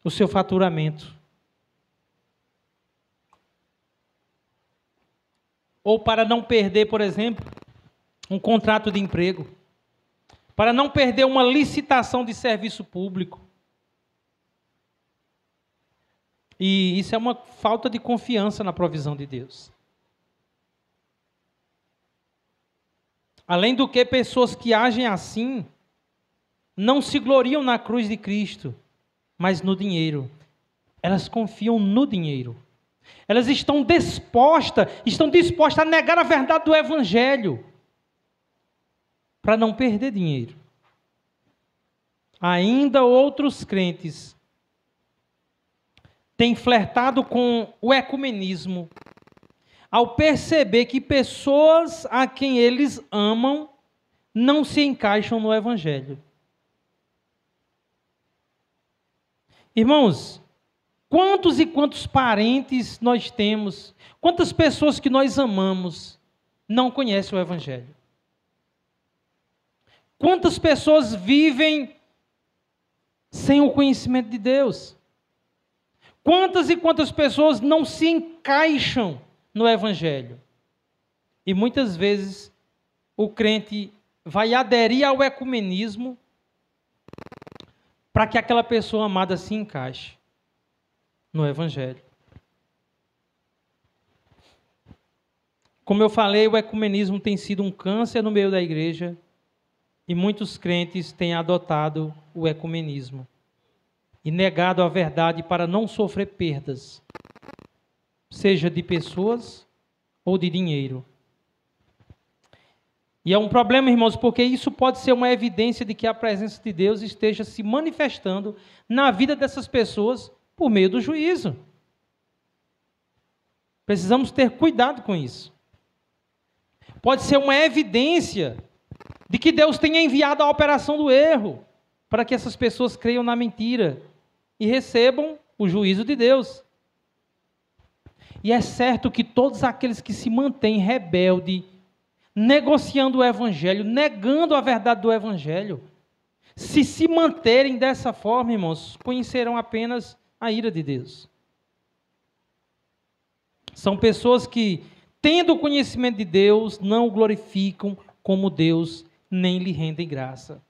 o seu faturamento. Ou para não perder, por exemplo, um contrato de emprego. Para não perder uma licitação de serviço público. E isso é uma falta de confiança na provisão de Deus. Além do que, pessoas que agem assim não se gloriam na cruz de Cristo, mas no dinheiro. Elas confiam no dinheiro. Elas estão dispostas a negar a verdade do Evangelho para não perder dinheiro. Ainda outros crentes têm flertado com o ecumenismo ao perceber que pessoas a quem eles amam não se encaixam no Evangelho. Irmãos, quantos e quantos parentes nós temos, quantas pessoas que nós amamos não conhecem o Evangelho? Quantas pessoas vivem sem o conhecimento de Deus? Quantas e quantas pessoas não se encaixam no Evangelho? E muitas vezes o crente vai aderir ao ecumenismo para que aquela pessoa amada se encaixe no Evangelho. Como eu falei, o ecumenismo tem sido um câncer no meio da igreja e muitos crentes têm adotado o ecumenismo e negado a verdade para não sofrer perdas, seja de pessoas ou de dinheiro. E é um problema, irmãos, porque isso pode ser uma evidência de que a presença de Deus esteja se manifestando na vida dessas pessoas por meio do juízo. Precisamos ter cuidado com isso. Pode ser uma evidência de que Deus tenha enviado a operação do erro para que essas pessoas creiam na mentira e recebam o juízo de Deus. E é certo que todos aqueles que se mantêm rebeldes, negociando o Evangelho, negando a verdade do Evangelho, se manterem dessa forma, irmãos, conhecerão apenas a ira de Deus. São pessoas que, tendo o conhecimento de Deus, não o glorificam como Deus, nem lhe rendem graça.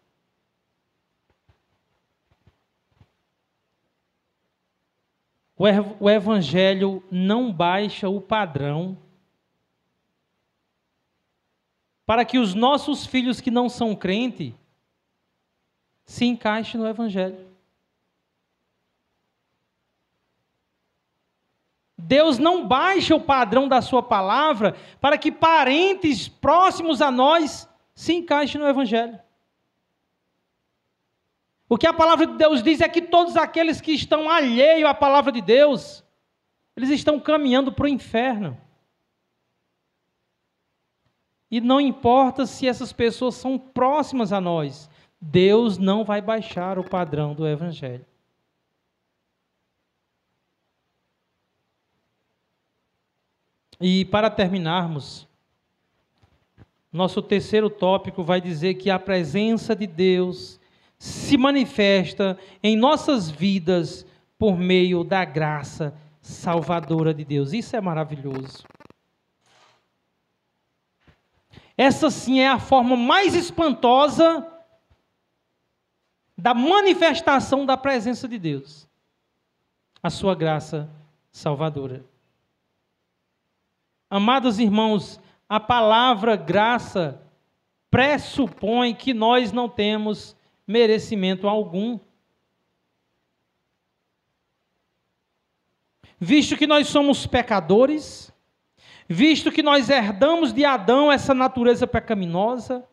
O Evangelho não baixa o padrão para que os nossos filhos que não são crentes se encaixem no Evangelho. Deus não baixa o padrão da sua palavra para que parentes próximos a nós se encaixem no Evangelho. O que a palavra de Deus diz é que todos aqueles que estão alheios à palavra de Deus, eles estão caminhando para o inferno. E não importa se essas pessoas são próximas a nós, Deus não vai baixar o padrão do Evangelho. E para terminarmos, nosso terceiro tópico vai dizer que a presença de Deus se manifesta em nossas vidas por meio da graça salvadora de Deus. Isso é maravilhoso. Essa sim é a forma mais espantosa da manifestação da presença de Deus. A sua graça salvadora. Amados irmãos, a palavra graça pressupõe que nós não temos merecimento algum. Visto que nós somos pecadores, visto que nós herdamos de Adão essa natureza pecaminosa,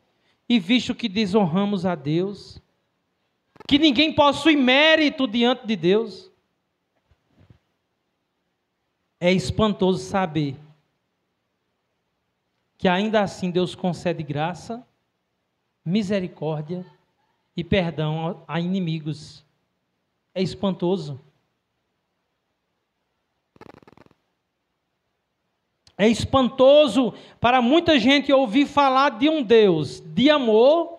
e visto que desonramos a Deus, que ninguém possui mérito diante de Deus, é espantoso saber que ainda assim Deus concede graça, misericórdia e perdão a inimigos. É espantoso. É espantoso para muita gente ouvir falar de um Deus de amor,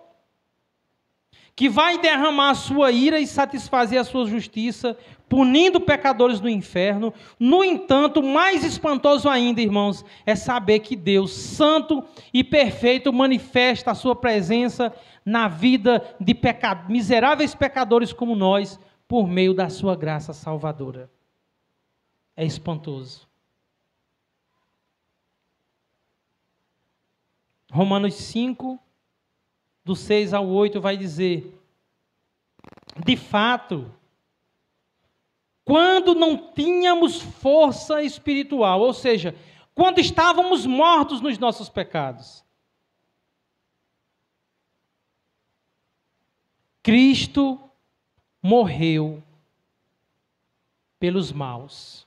que vai derramar a sua ira e satisfazer a sua justiça, punindo pecadores do inferno. No entanto, mais espantoso ainda, irmãos, é saber que Deus, santo e perfeito, manifesta a sua presença na vida de miseráveis pecadores como nós, por meio da sua graça salvadora. É espantoso. Romanos 5, do 6 ao 8, vai dizer: de fato, quando não tínhamos força espiritual, ou seja, quando estávamos mortos nos nossos pecados, Cristo morreu pelos maus.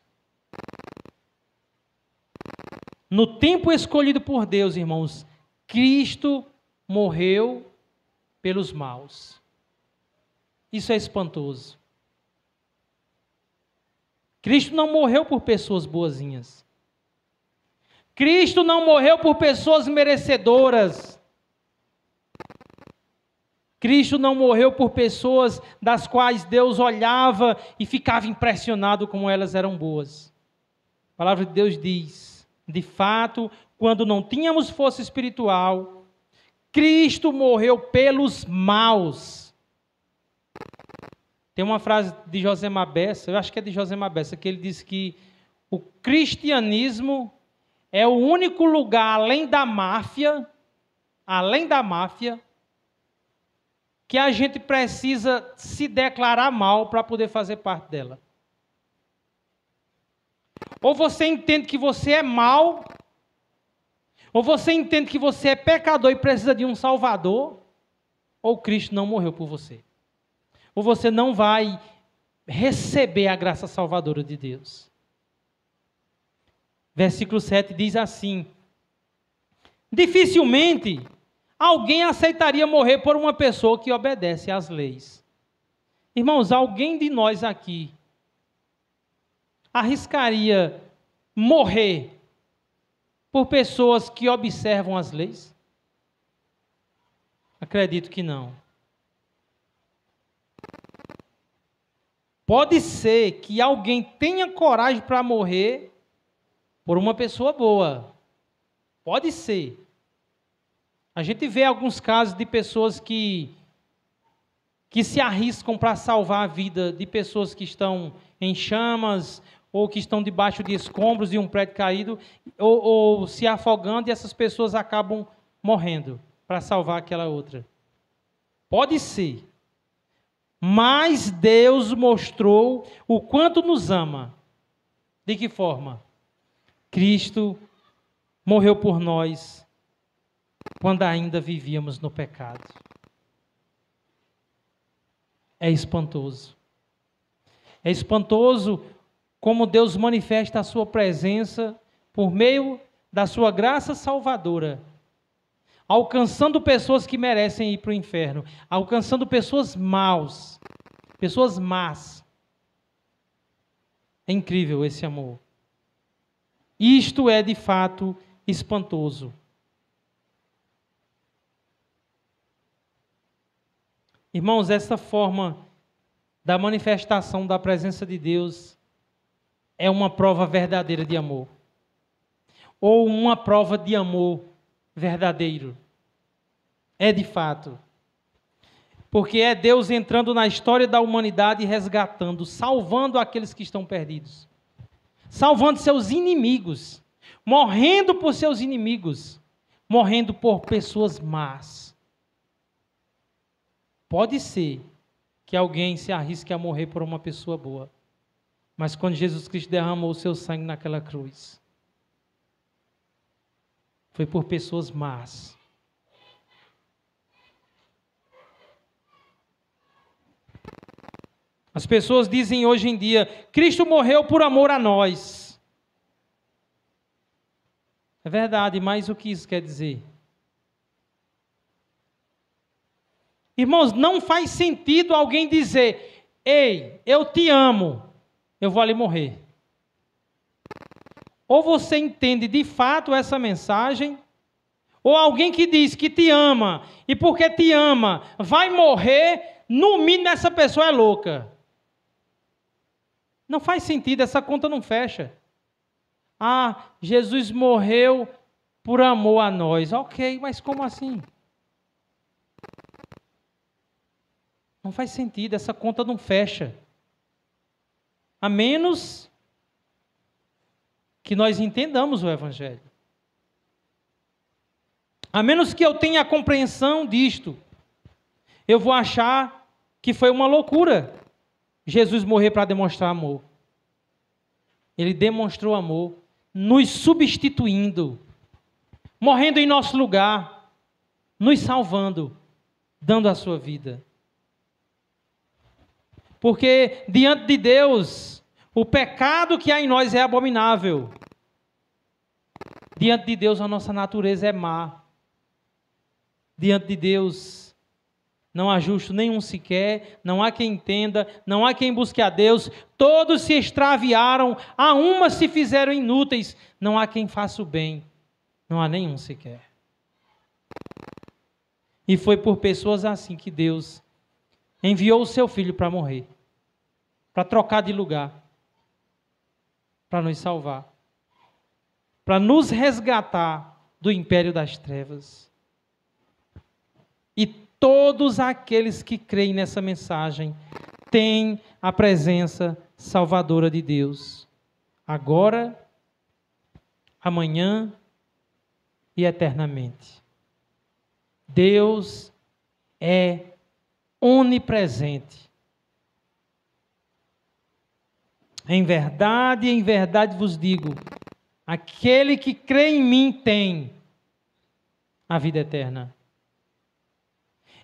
No tempo escolhido por Deus, irmãos, Cristo morreu pelos maus. Isso é espantoso. Cristo não morreu por pessoas boazinhas. Cristo não morreu por pessoas merecedoras. Cristo não morreu por pessoas das quais Deus olhava e ficava impressionado como elas eram boas. A palavra de Deus diz: de fato, quando não tínhamos força espiritual, Cristo morreu pelos maus. Tem uma frase de Josemar Bessa, eu acho que é de Josemar Bessa, que ele diz que o cristianismo é o único lugar além da máfia, que a gente precisa se declarar mal para poder fazer parte dela. Ou você entende que você é mau, ou você entende que você é pecador e precisa de um Salvador, ou Cristo não morreu por você. Ou você não vai receber a graça salvadora de Deus. Versículo 7 diz assim: dificilmente alguém aceitaria morrer por uma pessoa que obedece às leis. Irmãos, alguém de nós aqui arriscaria morrer por pessoas que observam as leis? Acredito que não. Pode ser que alguém tenha coragem para morrer por uma pessoa boa. Pode ser. A gente vê alguns casos de pessoas que se arriscam para salvar a vida de pessoas que estão em chamas, ou que estão debaixo de escombros de um prédio caído, ou se afogando, e essas pessoas acabam morrendo para salvar aquela outra. Pode ser. Mas Deus mostrou o quanto nos ama. De que forma? Cristo morreu por nós quando ainda vivíamos no pecado. É espantoso. É espantoso como Deus manifesta a sua presença por meio da sua graça salvadora, alcançando pessoas que merecem ir para o inferno, alcançando pessoas más. É incrível esse amor. Isto é de fato espantoso. Irmãos, essa forma da manifestação da presença de Deus é uma prova verdadeira de amor. Ou uma prova de amor verdadeiro. É de fato. Porque é Deus entrando na história da humanidade e resgatando, salvando aqueles que estão perdidos. Salvando seus inimigos. morrendo por seus inimigos, morrendo por pessoas más. Pode ser que alguém se arrisque a morrer por uma pessoa boa, mas quando Jesus Cristo derramou o seu sangue naquela cruz, foi por pessoas más. As pessoas dizem hoje em dia, Cristo morreu por amor a nós. É verdade, mas o que isso quer dizer? Irmãos, não faz sentido alguém dizer, ei, eu te amo, eu vou ali morrer. Ou você entende de fato essa mensagem, ou alguém que diz que te ama, e porque te ama, vai morrer, no mínimo essa pessoa é louca. Não faz sentido, essa conta não fecha. Ah, Jesus morreu por amor a nós. Ok, mas como assim? Não faz sentido, essa conta não fecha. A menos que nós entendamos o Evangelho. A menos que eu tenha a compreensão disto, eu vou achar que foi uma loucura Jesus morrer para demonstrar amor. Ele demonstrou amor, nos substituindo, morrendo em nosso lugar, nos salvando, dando a sua vida. Porque diante de Deus, o pecado que há em nós é abominável. Diante de Deus, a nossa natureza é má. Diante de Deus, não há justo nenhum sequer, não há quem entenda, não há quem busque a Deus, todos se extraviaram, a uma se fizeram inúteis, não há quem faça o bem, não há nenhum sequer. E foi por pessoas assim que Deus enviou o seu Filho para morrer, para trocar de lugar, para nos salvar, para nos resgatar do império das trevas. E todos aqueles que creem nessa mensagem têm a presença salvadora de Deus, agora, amanhã e eternamente. Deus é onipresente. Em verdade vos digo, aquele que crê em mim tem a vida eterna.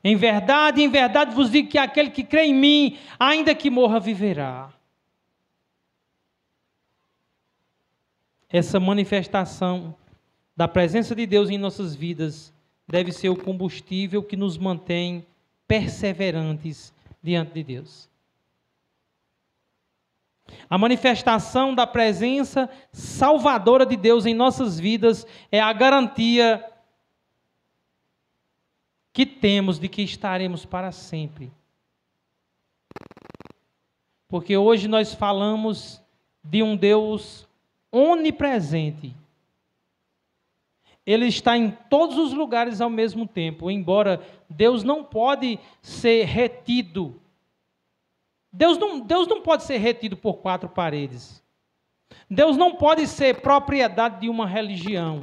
Em verdade vos digo que aquele que crê em mim, ainda que morra, viverá. Essa manifestação da presença de Deus em nossas vidas deve ser o combustível que nos mantém perseverantes diante de Deus. A manifestação da presença salvadora de Deus em nossas vidas é a garantia que temos de que estaremos para sempre. Porque hoje nós falamos de um Deus onipresente. Ele está em todos os lugares ao mesmo tempo, embora Deus não pode ser retido. Deus não pode ser retido por quatro paredes. Deus não pode ser propriedade de uma religião.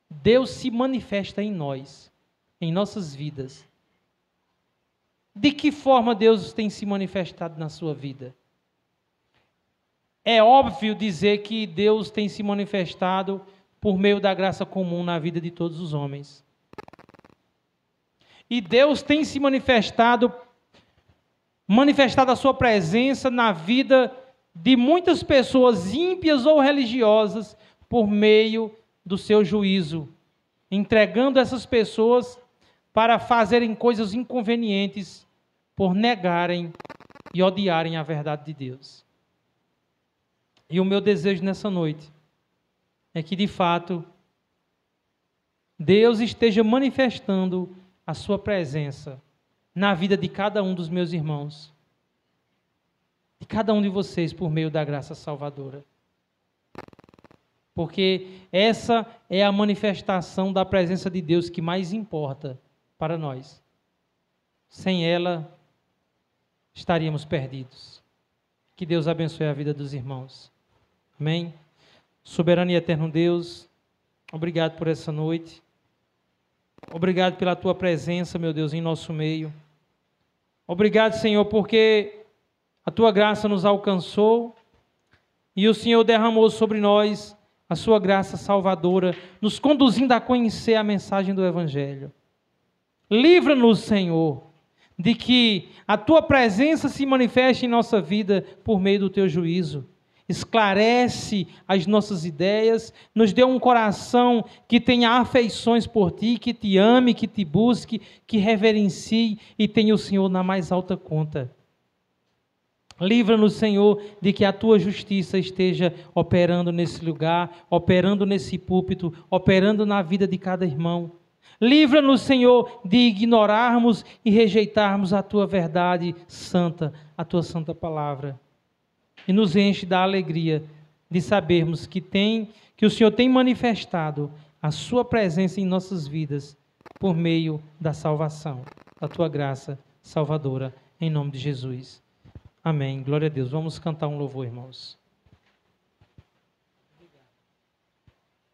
Deus se manifesta em nós, em nossas vidas. De que forma Deus tem se manifestado na sua vida? É óbvio dizer que Deus tem se manifestado por meio da graça comum na vida de todos os homens. E Deus tem se manifestado a sua presença na vida de muitas pessoas ímpias ou religiosas por meio do seu juízo, entregando essas pessoas para fazerem coisas inconvenientes por negarem e odiarem a verdade de Deus. E o meu desejo nessa noite é que, de fato, Deus esteja manifestando a sua presença na vida de cada um dos meus irmãos, de cada um de vocês, por meio da graça salvadora. Porque essa é a manifestação da presença de Deus que mais importa para nós. Sem ela, estaríamos perdidos. Que Deus abençoe a vida dos irmãos. Amém? Soberano e eterno Deus, obrigado por essa noite. Obrigado pela tua presença, meu Deus, em nosso meio. Obrigado, Senhor, porque a tua graça nos alcançou e o Senhor derramou sobre nós a sua graça salvadora, nos conduzindo a conhecer a mensagem do Evangelho. Livra-nos, Senhor, de que a tua presença se manifeste em nossa vida por meio do teu juízo. Esclarece as nossas ideias, nos dê um coração que tenha afeições por ti, que te ame, que te busque, que reverencie e tenha o Senhor na mais alta conta. Livra-nos, Senhor, de que a tua justiça esteja operando nesse lugar, operando nesse púlpito, operando na vida de cada irmão. Livra-nos, Senhor, de ignorarmos e rejeitarmos a tua verdade santa, a tua santa palavra. E nos enche da alegria de sabermos que o Senhor tem manifestado a sua presença em nossas vidas por meio da salvação, da tua graça salvadora, em nome de Jesus. Amém. Glória a Deus. Vamos cantar um louvor, irmãos.